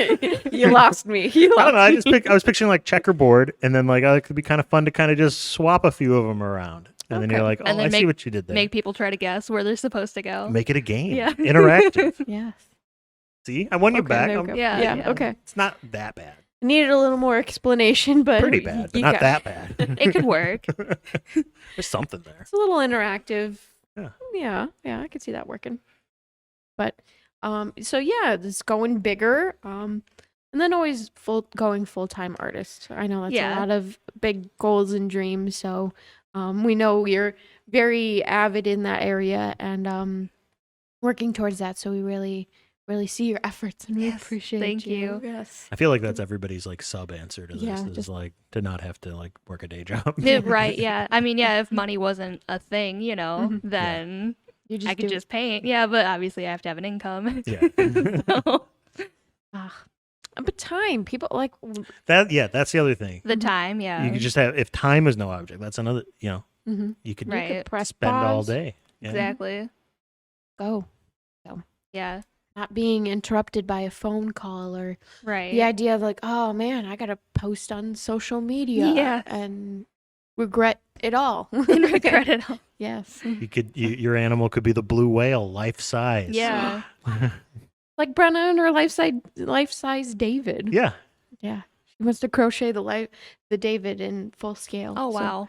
You lost me. You lost I don't know. I me. just I was picturing like checkerboard, and then like it could be kind of fun to kind of just swap a few of them around, and then Okay. you're like, oh, And then I see what you did there. Make people try to guess where they're supposed to go. Make it a game. Yeah. Interactive. Yes. See, I won you Okay, back. there I'm- we go. Yeah, Yeah. yeah. Okay. It's not that bad. Needed a little more explanation, but Pretty bad, but you not got- that bad. It could work. There's something there. It's a little interactive. Yeah. Yeah, I could see that working. But so yeah, it's going bigger. And then always going full-time artist. I know that's Yeah. a lot of big goals and dreams. So we know you're very avid in that area and working towards that. So we really see your efforts and we Yes, appreciate thank you. Yes. I feel like that's everybody's like sub answer to this Yeah, is just- like to not have to like work a day job. Yeah, right, yeah. I mean, yeah, if money wasn't a thing, you know, Mhm. then You just I could do- just paint. Yeah, but obviously I have to have an income. Yeah. So, but time, people like That's the other thing. the time, yeah. You could just have if time is no object, that's another mhm. you could Right. press spend all pause, day. Yeah. Exactly. go. Yeah. Not being interrupted by a phone call or Right. the idea of like, oh man, I gotta post on social media Yeah. and regret it all. And regret it all. Yes. Your animal could be the blue whale, life size. Yeah. Like Brenna and her life-size David. Yeah. Yeah. She wants to crochet the David in full scale. Oh, So wow.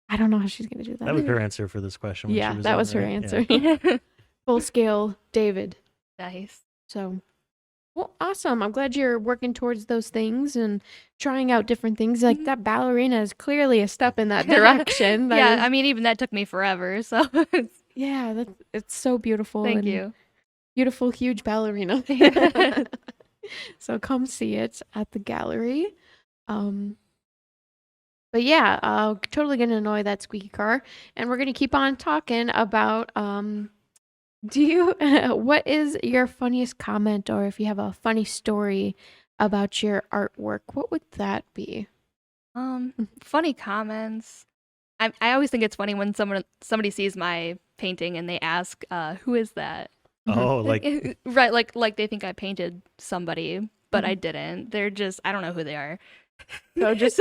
I don't know how she's gonna do that. That was her answer for this question. When Yeah, she was that on, was her right? answer. Yeah. Full scale David. Nice. So Well, awesome. I'm glad you're working towards those things and trying out different things. Like that ballerina is clearly a step in that direction. That Yeah, is- I mean, even that took me forever. So yeah, it's so beautiful. thank and you. Beautiful, huge ballerina. So come see it at the gallery. But yeah, totally gonna annoy that squeaky car, and we're gonna keep on talking about do you what is your funniest comment, or if you have a funny story about your artwork, what would that be? Funny comments. I always think it's funny when somebody sees my painting and they ask, "Who is that?" Oh, like right, like they think I painted somebody, but I didn't. They're just I don't know who they are. So just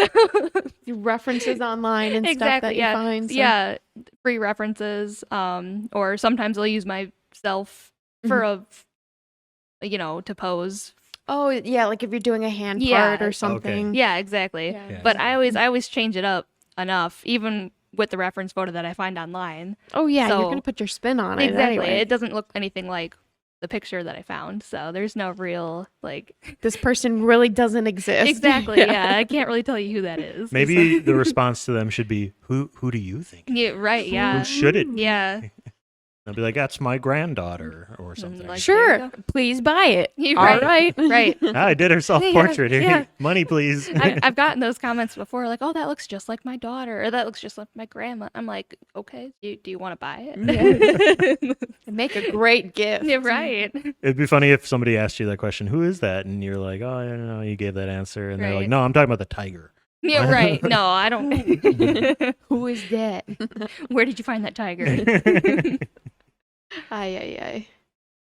references online and stuff Exactly. that you Yeah. find. So. Yeah. Free references. Or sometimes I'll use myself for to pose. Oh yeah, like if you're doing a hand Yeah. part or something. Yeah, exactly. Yeah. But I always change it up enough, even with the reference photo that I find online. Oh yeah, you're So- gonna put your spin on it. Exactly. Anyway. It doesn't look anything like the picture that I found. So there's no real like This person really doesn't exist. exactly. Yeah. I can't really tell you who that is. maybe the response to them should be, "Who do you think? Yeah, right, yeah. Who should it?" be?" Yeah. I'll be like, "That's my granddaughter," or something. like- Sure, There you please buy it. You're All right. right. Right. Ah, I did her self-portrait. Here, yeah. money, please. I've gotten those comments before, like, "Oh, that looks just like my daughter," or "That looks just like my grandma." I'm like, "Okay, do you want to buy it?" Make a great gift. Yeah, right. It'd be funny if somebody asked you that question, "Who is that?" And you're like, "Oh, I don't know." You gave that answer, and they're like, Right. "No, I'm talking about the tiger." Yeah, right. No, I don't. Who is that? Where did you find that tiger? Ay.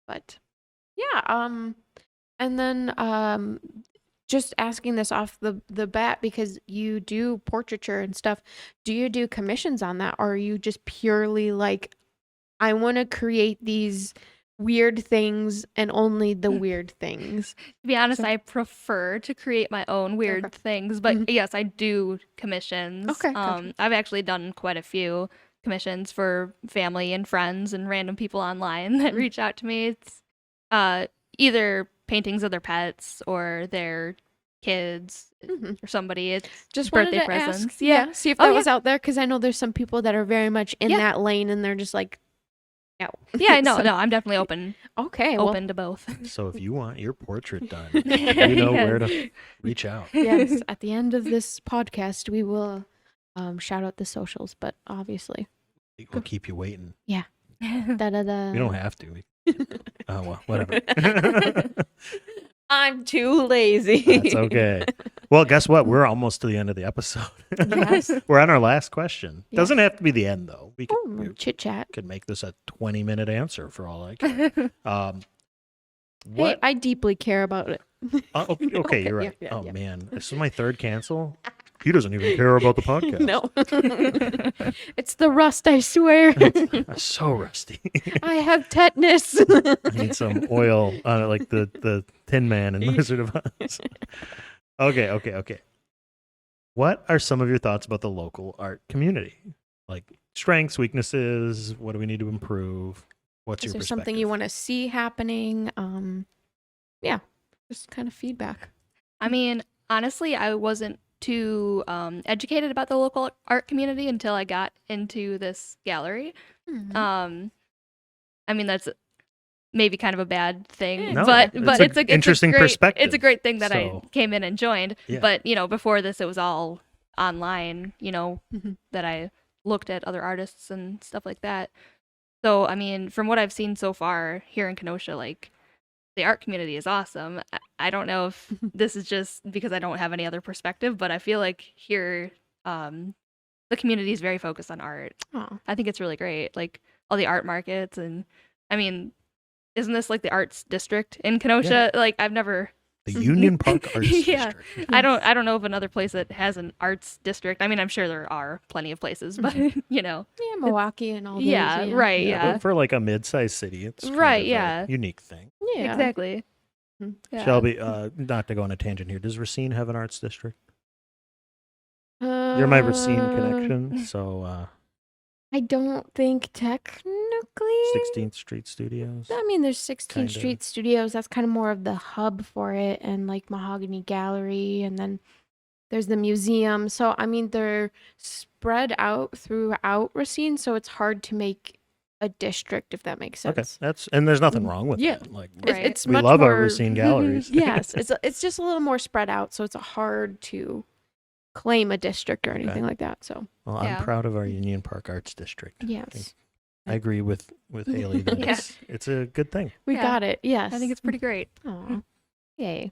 But yeah, and then just asking this off the bat because you do portraiture and stuff. Do you do commissions on that, or are you just purely like, I want to create these weird things and only the weird things? To be honest, So- I prefer to create my own weird Okay. things, but Mhm. yes, I do commissions. Okay, gotcha. I've actually done quite a few commissions for family and friends and random people online that Mhm. reach out to me. It's either paintings of their pets or their kids Mhm. or somebody. It's Just wanted birthday to presents. ask, yeah, see if Oh, that yeah. was out there, because I know there's some people that are very much in Yeah. that lane and they're just like, no. Yeah, no, So- no, I'm definitely open Okay, well, open to both. So if you want your portrait done, you know where to reach out. yes, at the end of this podcast, we will shout out the socials, but obviously, We'll keep you waiting. da-da-da. We don't have to. Oh well, whatever. I'm too lazy. That's okay. Well, guess what? We're almost to the end of the episode. Yes. We're on our last question. Yes. Doesn't have to be the end though. We Oh, we chit chat. could make this a 20-minute answer for all I care. Hey, What? I deeply care about it. Okay, Okay, you're yeah, right. yeah, Oh yeah. man, this is my third cancel. He doesn't even care about the podcast. No. It's the rust, I swear. I'm so rusty. I have tetanus. I need some oil on it, like the Tin Man in Wizard of Oz. Okay. What are some of your thoughts about the local art community? Like strengths, weaknesses. What do we need to improve? What's Is your there perspective? something you want to see happening? Yeah, just kind of feedback. I mean, honestly, I wasn't too educated about the local art community until I got into this gallery. I mean, that's maybe kind of a bad thing, No, but it's a it's a interesting great, perspective, It's a great thing that so- I came in and joined. Yeah. But before this, it was all online. Mhm. That I looked at other artists and stuff like that. So I mean, from what I've seen so far here in Kenosha, like the art community is awesome. I don't know if this is just because I don't have any other perspective, but I feel like here, the community is very focused on art. Oh, I think it's really great. Like all the art markets, and I mean, isn't this like the arts district in Kenosha? Like I've never, the Union Park Arts Yeah. District. I don't know of another place that has an arts district. I mean, I'm sure there are plenty of places, but yeah, Milwaukee and all those. yeah, right, Yeah, yeah, but for like a mid-sized city, it's kind Right, of a yeah. unique thing. Yeah. exactly. Mhm. Yeah. Shelby, not to go on a tangent here, does Racine have an arts district? You're my Racine connection, so I don't think techno technically, 16th Street Studios. I mean, there's 16th Kinda. Street Studios. That's kind of more of the hub for it, and like Mahogany Gallery, and then there's the museum. So I mean, they're spread out throughout Racine, so it's hard to make a district, if that makes Okay, sense. and there's nothing wrong with Yeah. that. Like Right. It's we much love more, our Racine galleries. Yes, it's just a little more spread out, so it's hard to claim a district or anything like that. So Well, Yeah. I'm proud of our Union Park Arts District. yes, I agree with Haley that Yeah. it's a good thing. we Yeah. got it. Yes, I think it's pretty great. Aw. Yay.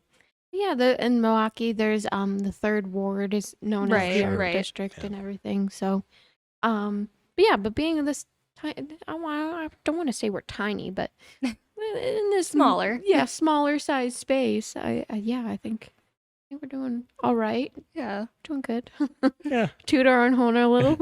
Yeah, in Milwaukee, there's the third ward is known as Right, the art right. district Yeah. and everything. So, but being in this, I don't want to say we're tiny, but in this Smaller. smaller size space, I think we're doing all right, Yeah. doing good. Yeah, Toot our own horn a little.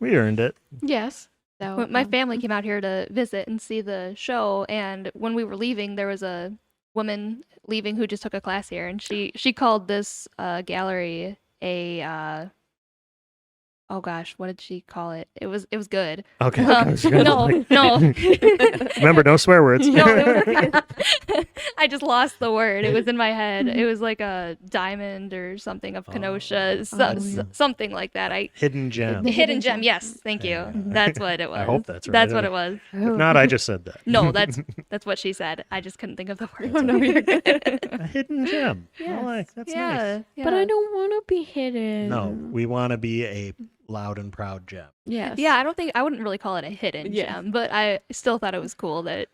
we earned it. Yes. So Well, my family came out here to visit and see the show, and when we were leaving, there was a woman leaving who just took a class here, and she called this gallery a oh gosh, what did she call it? It was good. Okay. Um, I was gonna no, like- no. Remember, no swear words. No, I just lost the word. It was in my head. It was like a diamond or something of Kenosha, yeah. something like that. Hidden gem. The Hidden gem. Yes, thank you. Yeah. That's what it was. I hope that's right. That's what it was. If not, I just said that. No, that's what she said. I just couldn't think of the word. Oh, no, you're good. a hidden gem. Yes. I like that's yeah, nice. yeah. But I don't want to be hidden. No, we want to be a loud and proud gem. Yes. Yeah, I wouldn't really call it a hidden Yeah. gem, but I still thought it was cool that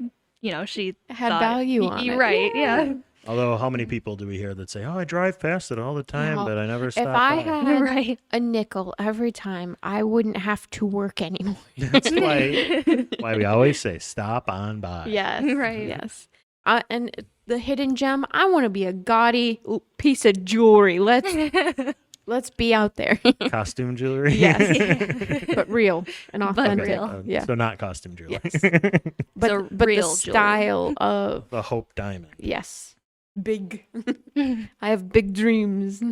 she Had thought- value on it. Right? Yeah. Although, how many people do we hear that say, "Oh, I drive past it all the time, Well, but I never If stop I by." had Right. a nickel every time, I wouldn't have to work anymore. That's why we always say, "Stop on by." Yes. Right. Yes. And the hidden gem, I want to be a gaudy piece of jewelry. Let's be out there. Costume jewelry. Yes. But real and But authentic. real. Yeah. So not costume jewelry. Yes. But, So but real the jewelry. style of, The Hope Diamond. yes. Big. I have big dreams.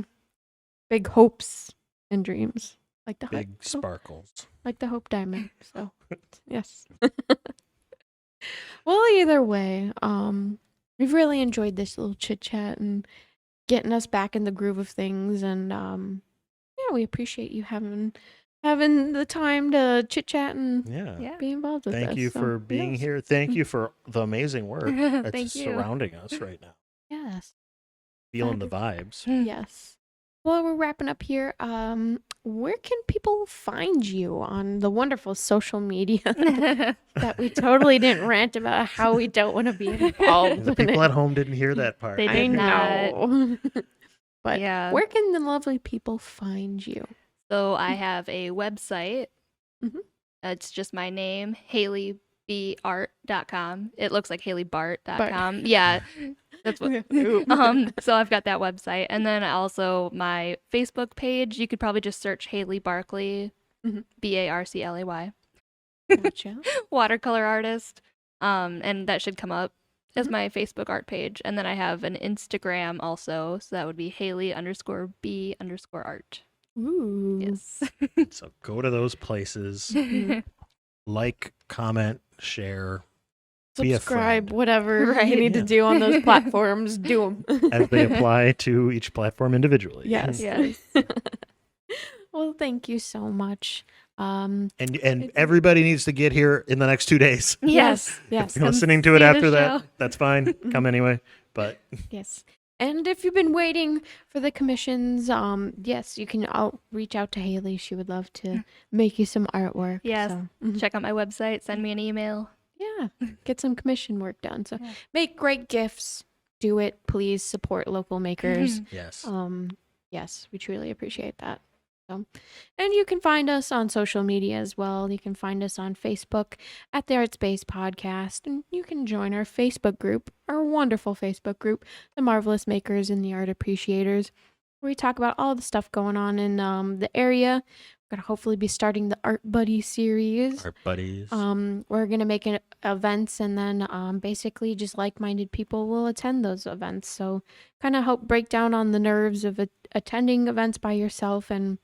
Big hopes and dreams. Like the Big sparkles. like the Hope Diamond. So, yes. Well, either way, we've really enjoyed this little chit chat and getting us back in the groove of things, and yeah, we appreciate you having the time to chit chat and Yeah. Yeah. be involved with us. Thank you So, for being yes. here. Thank you for the amazing work that's Thank you. surrounding us right now. Yes. Feeling the vibes. Yes. Well, we're wrapping up here. Where can people find you on the wonderful social media that we totally didn't rant about how we don't want to be involved The in people it? at home didn't hear that part. They I did not. know. But Yeah. where can the lovely people find you? So I have a website. Mhm. It's just my name, HaleyBart.com. It looks like HaleyBart.com. Yeah, that's what. So I've got that website, and then also my Facebook page. You could probably just search Haley Barclay, Mhm. Barclay, Gotcha. watercolor artist, and that should come up as Mm-hmm. my Facebook art page. And then I have an Instagram also, so that would be Haley_B_art. Ooh. Yes. So go to those places, Mhm. like, comment, share, be a Subscribe, friend. whatever Right. you need to Yeah. do on those platforms, do them. as they apply to each platform individually. Yes. Yes. Well, thank you so much. And everybody needs to get here in the next 2 days. Yes. Yes. If you're listening to it see the after that, show. that's fine. Come anyway. But Yes. And if you've been waiting for the commissions, yes, you can reach out to Haley. She would love to make you some artwork. Yes. So, mhm. Check out my website. Send me an email. Yeah. Get some commission work done. So Yeah. make great gifts. Do it. Please support local makers. yes. Yes, we truly appreciate that. So, and you can find us on social media as well. You can find us on Facebook at the ArtSpace Podcast, and you can join our Facebook group, our wonderful Facebook group, the Marvelous Makers and the Art Appreciators, where we talk about all the stuff going on in the area. We're gonna hopefully be starting the Art Buddy series. Our buddies. We're gonna make events, and then basically just like-minded people will attend those events. So kind of help break down on the nerves of attending events by yourself, and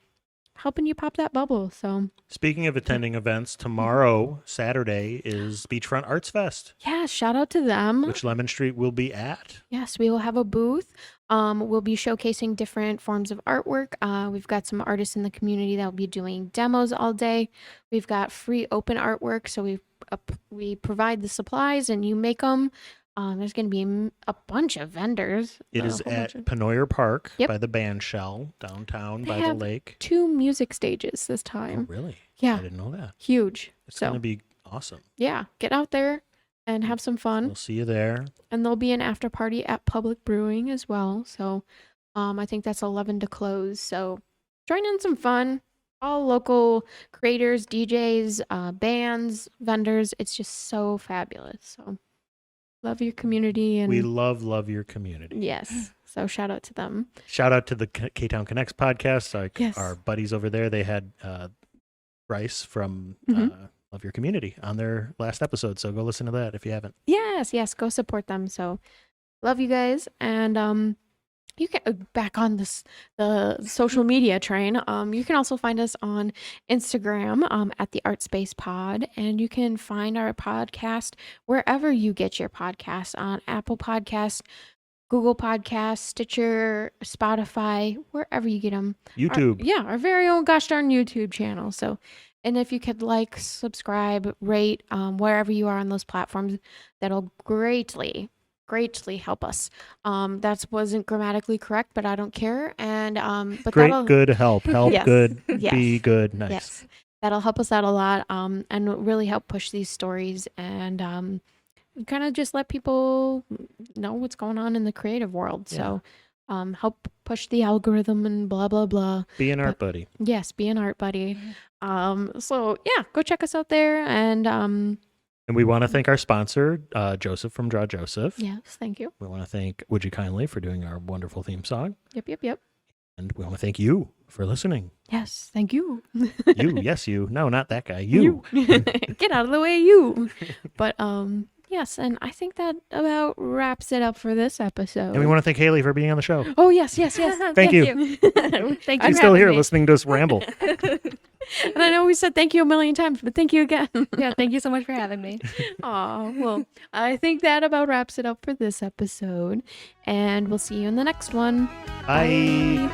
helping you pop that bubble. So Speaking of attending events, tomorrow, Saturday, is Beachfront Arts Fest, yeah, shout out to them. which Lemon Street will be at. Yes, we will have a booth. We'll be showcasing different forms of artwork. We've got some artists in the community that will be doing demos all day. We've got free open artwork, so we provide the supplies and you make them. There's going to be a bunch of vendors. It a is whole at bunch of- Penoyer Park Yep. by the band shell downtown They by the have lake. 2 music stages this Oh, time. really? Yeah. I didn't know that. Huge. It's So going to be awesome. yeah, get out there and have some fun. We'll see you there. And there'll be an after party at Public Brewing as well. So I think that's 11 to close. So join in some fun. All local creators, DJs, bands, vendors. It's just so fabulous. So love your community. And We love your community. yes. So shout out to them. Shout out to the K-Town Connects podcast. Yes. Our buddies over there, they had Bryce from Mhm. Love Your Community on their last episode. So go listen to that if you haven't. Yes. Go support them. So love you guys. And you can back on the social media train. You can also find us on Instagram at the ArtSpace Pod, and you can find our podcast wherever you get your podcast, on Apple Podcast, Google Podcast, Stitcher, Spotify, wherever you get them. YouTube. Our very own gosh darn YouTube channel. So, and if you could like, subscribe, rate, wherever you are on those platforms, that'll greatly help us. That wasn't grammatically correct, but I don't care. And but Great, that'll, good, help, Yes. good, Yes. be good, nice. yes, that'll help us out a lot. And really help push these stories and kind of just let people know what's going on in the creative world. So help push the algorithm and blah blah blah. Be an art buddy. Yes, be an art buddy. So yeah, go check us out there. And we want to thank our sponsor, Joseph from Draw Joseph. Yes, thank you. We want to thank Would You Kindly for doing our wonderful theme song. Yep. And we want to thank you for listening. Yes, thank you. You, yes, you. No, not that guy. You. Get out of the way, you. But yes, and I think that about wraps it up for this episode. And we want to thank Haley for being on the show. Oh yes. Thank you. Thank She's you. still here having me. listening to us ramble. And I know we said thank you a million times, but thank you again. Yeah, thank you so much for having me. Aw, well, I think that about wraps it up for this episode. And we'll see you in the next one. Bye.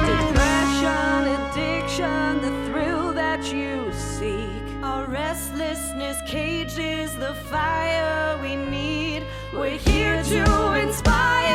Depression, addiction, the thrill that you seek. Our restlessness cages the fire we need. We're here to inspire.